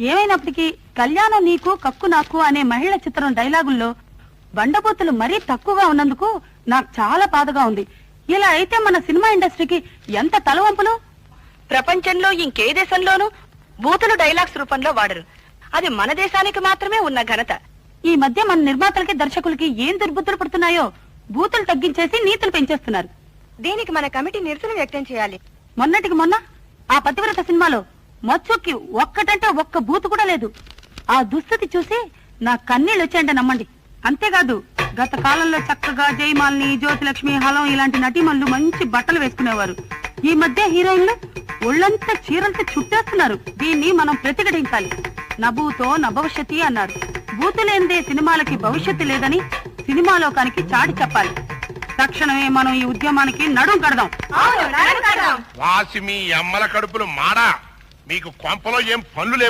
ఏమైనప్పటికీ కళ్యాణం నీకు కక్కు నాకు అనే మహిళ చిత్రం డైలాగుల్లో బండబూతులు మరీ తక్కువగా ఉన్నందుకు నాకు చాలా బాధగా ఉంది. ఇలా అయితే మన సినిమా ఇండస్ట్రీకి ఎంత తలవంపులు. ప్రపంచంలో ఇంకే దేశంలోనూ బూతులు డైలాగ్స్ రూపంలో వాడరు. అది మన దేశానికి మాత్రమే ఉన్న ఘనత. ఈ మధ్య మన నిర్మాతలకి దర్శకులకి ఏం దుర్బుద్ధులు పడుతున్నాయో బూతులు తగ్గించేసి నీతులు పెంచేస్తున్నారు. దీనికి మన కమిటీ నిరసన వ్యక్తం చేయాలి. మొన్నటికి మొన్న ఆ పతివ్రత సినిమాలో మచ్చుకి ఒక్కటంటే ఒక్క బూతు కూడా లేదు. ఆ దుస్థితి చూసి నా కన్నీళ్ళు వచ్చాయంటే నమ్మండి. అంతేకాదు గత కాలంలో చక్కగా జయమాలిని, జ్యోతిలక్ష్మి, హలం ఇలాంటి నటీమణులు మంచి బట్టలు వేసుకునేవారు. ఈ మధ్య హీరోయిన్లు ఒళ్ళంతా చీరలతో చుట్టేస్తున్నారు. దీన్ని మనం ప్రతిఘటించాలి. నభూతో నభవిష్యతి అన్నారు. బూతు లేనిదే సినిమాలకి భవిష్యత్తు లేదని సినిమా లోకానికి చాటి చెప్పాలి. తక్షణమే మనం ఈ ఉద్యమానికి నడుం కడదాం. వాసి మీ అమ్మల కడుపులు మాడా, మీకు కొంపలో ఏం పనులు లేవ?